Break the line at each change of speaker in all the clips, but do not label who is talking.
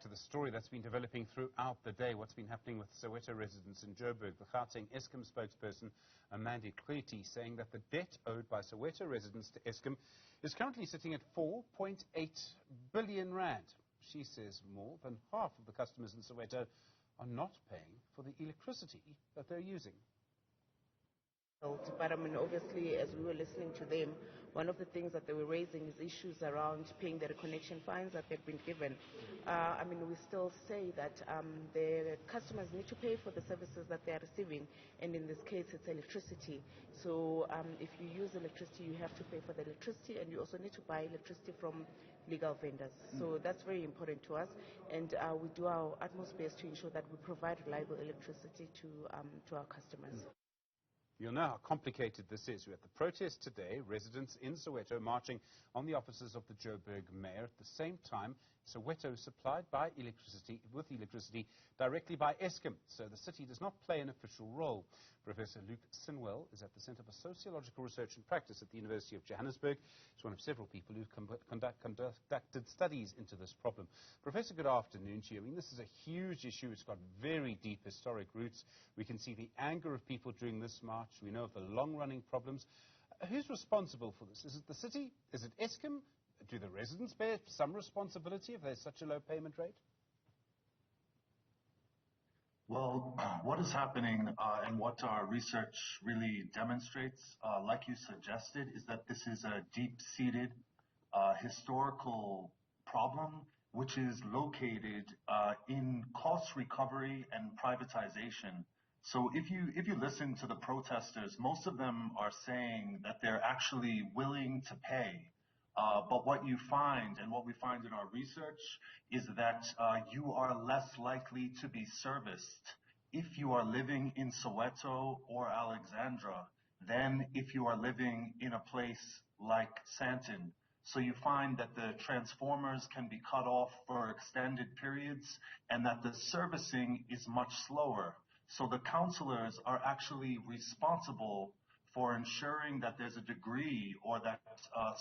back to the story that's been developing throughout the day, what's been happening with Soweto residents in Joburg. The Gauteng Eskom spokesperson, inequality, saying that the debt owed by Soweto residents to Eskom is currently sitting at 4.8 billion rand. She says more than half of the customers in Soweto are not paying for the electricity that they're using.
But I mean, obviously, as we were listening to them, one of the things that they were raising is issues around paying the reconnection fines that they've been given. I mean, we still say that the customers need to pay for the services that they are receiving, and in this case, it's electricity. So if you use electricity, you have to pay for the electricity, and you also need to buy electricity from legal vendors. So that's very important to us, and we do our utmost best to ensure that we provide reliable electricity to our customers.
You'll know how complicated this is. We had the protest today, residents in Soweto marching on the offices of the Joburg mayor. At the same time, Soweto is supplied with electricity directly by Eskom, so the city does not play an official role. Professor Sinwell is at the Centre for Sociological Research and Practice at the University of Johannesburg. He's one of several people who've conducted studies into this problem. Professor, good afternoon to you. I mean, this is a huge issue. It's got very deep historic roots. We can see the anger of people during this march. We know of the long-running problems. Who's responsible for this? Is it the city? Is it Eskom? Do the residents bear some responsibility if there's such a low payment rate?
Well, what is happening and what our research really demonstrates, like you suggested, is that this is a deep-seated historical problem which is located in cost recovery and privatization. So if you listen to the protesters, most of them are saying that they're actually willing to pay. But what you find, and what we find in our research, is that you are less likely to be serviced if you are living in Soweto or Alexandra than if you are living in a place like Sandton. So you find that the transformers can be cut off for extended periods and that the servicing is much slower. So the councillors are actually responsible for ensuring that there's a degree or that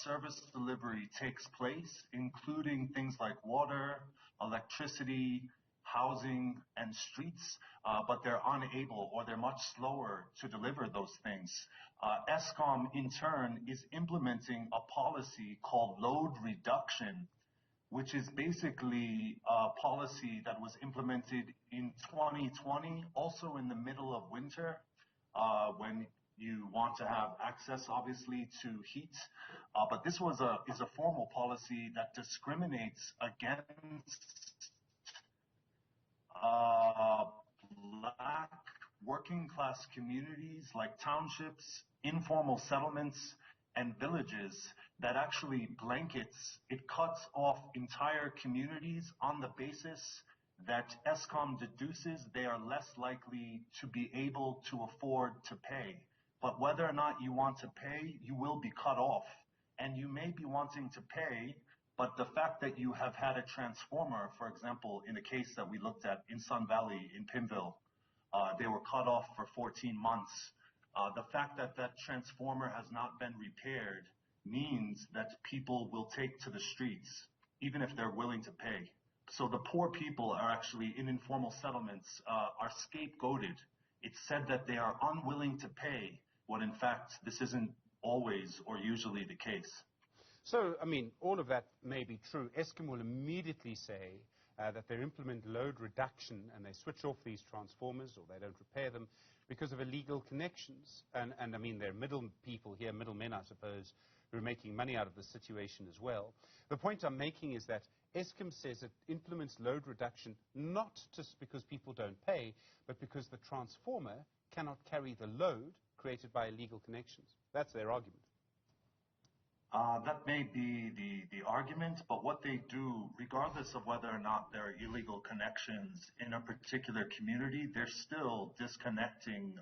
service delivery takes place, including things like water, electricity, housing, and streets, but they're unable or they're much slower to deliver those things. Eskom, in turn, is implementing a policy called load reduction, which is basically a policy that was implemented in 2020, also in the middle of winter, when you want to have access, obviously, to heat. But this is a formal policy that discriminates against black working class communities like townships, informal settlements, and villages, that actually it cuts off entire communities on the basis that Eskom deduces they are less likely to be able to afford to pay. But whether or not you want to pay, you will be cut off. And you may be wanting to pay, but the fact that you have had a transformer, for example, in a case that we looked at in Sun Valley in Pimville, they were cut off for 14 months. The fact that that transformer has not been repaired means that people will take to the streets, even if they're willing to pay. So the poor people are actually in informal settlements, are scapegoated. It's said that they are unwilling to pay, when in fact this isn't always or usually the case.
So, I mean, all of that may be true. Eskom will immediately say that they implement load reduction and they switch off these transformers or they don't repair them because of illegal connections. And I mean, there are middle people here, middlemen, I suppose, who are making money out of the situation as well. The point I'm making is that Eskom says it implements load reduction not just because people don't pay, but because the transformer cannot carry the load created by illegal connections. That's their argument.
That may be the argument, but what they do, regardless of whether or not there are illegal connections in a particular community, they're still disconnecting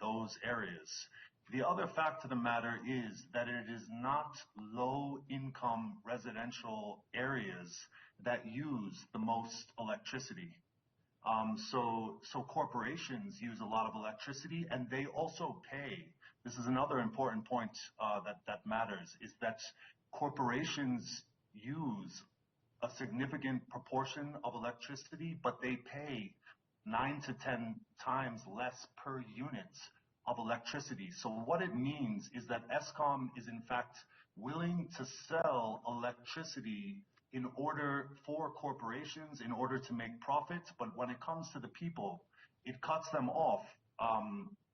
those areas. The other fact of the matter is that it is not low-income residential areas that use the most electricity. So corporations use a lot of electricity, and they also pay. This is another important point that matters, is that corporations use a significant proportion of electricity, but they pay 9 to 10 times less per unit of electricity. So what it means is that Eskom is in fact willing to sell electricity in order for corporations, in order to make profits, but when it comes to the people, it cuts them off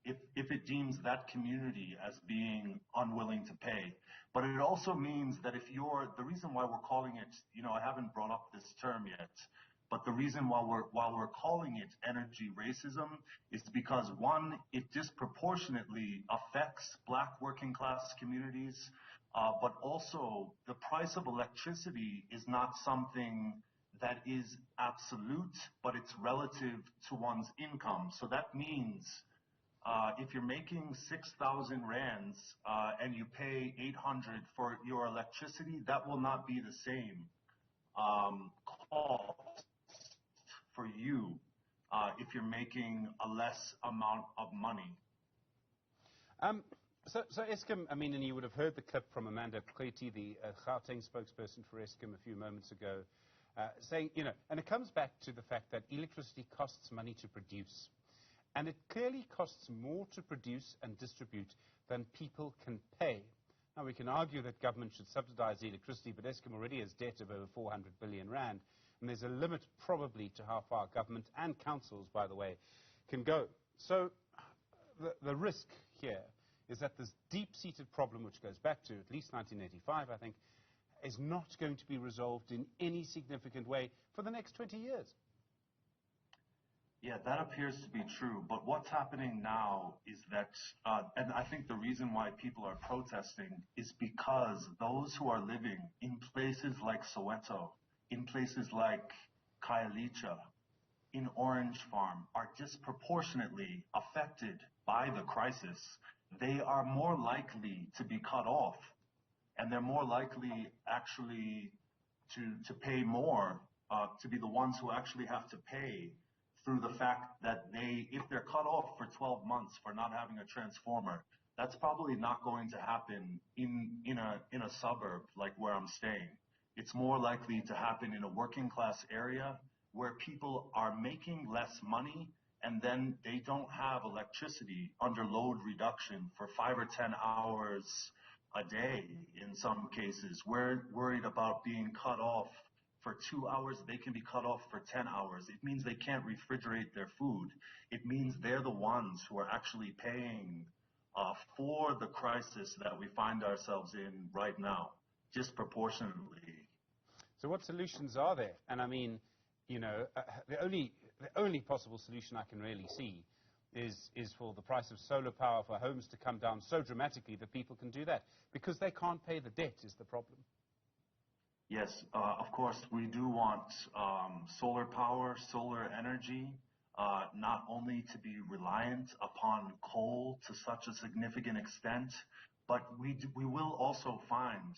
if it deems that community as being unwilling to pay. But it also means that the reason why we're calling it, I haven't brought up this term yet, but the reason why we're calling it energy racism is because, one, it disproportionately affects black working class communities, but also the price of electricity is not something that is absolute, but it's relative to one's income. So that means if you're making 6,000 rands and you pay 800 for your electricity, that will not be the same cost for you if you're making a less amount of money.
So Eskom, and you would have heard the clip from Amanda Kleti, the Gauteng spokesperson for Eskom a few moments ago, saying, and it comes back to the fact that electricity costs money to produce. And it clearly costs more to produce and distribute than people can pay. Now, we can argue that government should subsidize electricity, but Eskom already has debt of over 400 billion rand, and there's a limit probably to how far government and councils, by the way, can go. So the risk here is that this deep-seated problem, which goes back to at least 1985, I think, is not going to be resolved in any significant way for the next 20 years.
Yeah, that appears to be true. But what's happening now is that, and I think the reason why people are protesting is because those who are living in places like Soweto, in places like Khayelitsha, in Orange Farm, are disproportionately affected by the crisis. They are more likely to be cut off, and they're more likely actually to pay more, to be the ones who actually have to pay, through the fact that if they're cut off for 12 months for not having a transformer, that's probably not going to happen in a suburb like where I'm staying. It's more likely to happen in a working class area where people are making less money and then they don't have electricity under load reduction for 5 or 10 hours a day in some cases. We're worried about being cut off for 2 hours. They can be cut off for 10 hours. It means they can't refrigerate their food. It means they're the ones who are actually paying for the crisis that we find ourselves in right now, disproportionately.
So what solutions are there? And the only possible solution I can really see is for the price of solar power for homes to come down so dramatically that people can do that, because they can't pay the debt is the problem.
Yes, of course, we do want solar power, solar energy, not only to be reliant upon coal to such a significant extent, but we will also find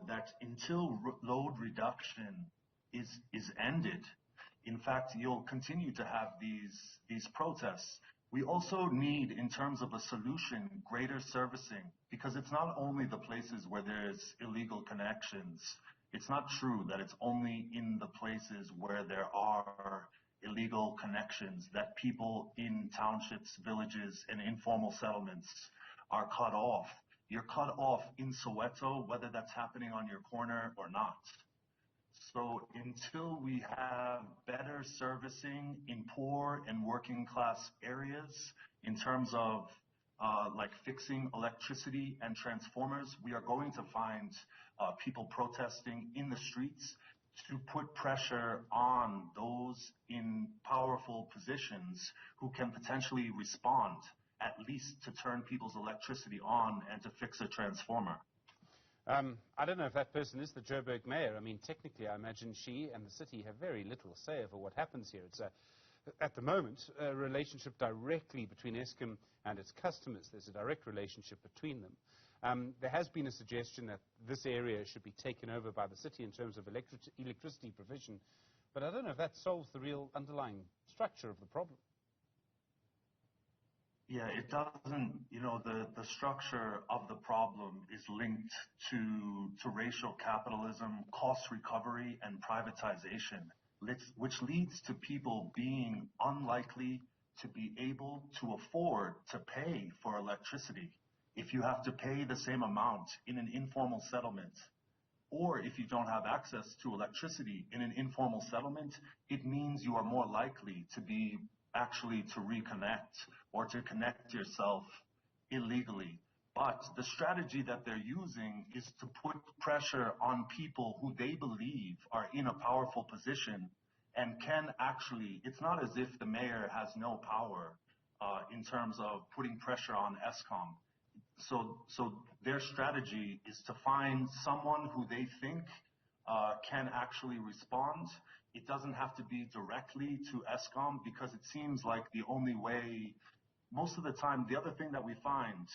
that until load reduction is ended, in fact, you'll continue to have these protests. We also need, in terms of a solution, greater servicing, because it's not only the places where there's illegal connections. It's not true that it's only in the places where there are illegal connections that people in townships, villages, and informal settlements are cut off. You're cut off in Soweto, whether that's happening on your corner or not. So until we have better servicing in poor and working class areas in terms of like fixing electricity and transformers, we are going to find people protesting in the streets to put pressure on those in powerful positions who can potentially respond, at least to turn people's electricity on and to fix a transformer.
I don't know if that person is the Joburg mayor. Technically, I imagine she and the city have very little say over what happens here. It's at the moment a relationship directly between Eskom and its customers. There's a direct relationship between them. There has been a suggestion that this area should be taken over by the city in terms of electricity provision, but I don't know if that solves the real underlying structure of the problem.
Yeah, it doesn't, the structure of the problem is linked to racial capitalism, cost recovery, and privatization, which leads to people being unlikely to be able to afford to pay for electricity. If you have to pay the same amount in an informal settlement, or if you don't have access to electricity in an informal settlement, it means you are more likely to be actually to reconnect or to connect yourself illegally. But the strategy that they're using is to put pressure on people who they believe are in a powerful position and can actually, it's not as if the mayor has no power in terms of putting pressure on Eskom. So their strategy is to find someone who they think can actually respond. It doesn't have to be directly to Eskom because it seems like the only way, most of the time, the other thing that we find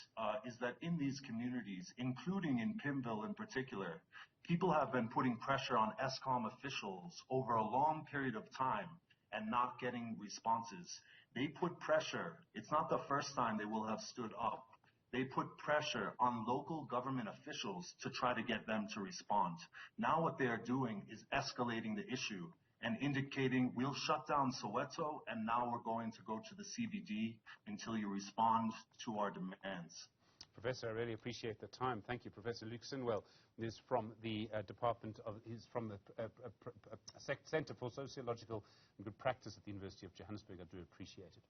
is that in these communities, including in Pimville in particular, people have been putting pressure on Eskom officials over a long period of time and not getting responses. They put pressure. It's not the first time they will have stood up. They put pressure on local government officials to try to get them to respond. Now what they are doing is escalating the issue and indicating we'll shut down Soweto and now we're going to go to the CBD until you respond to our demands.
Professor, I really appreciate the time. Thank you. Professor Luke Sinwell is from the he's from the Center for Sociological and Good Practice at the University of Johannesburg. I do appreciate it.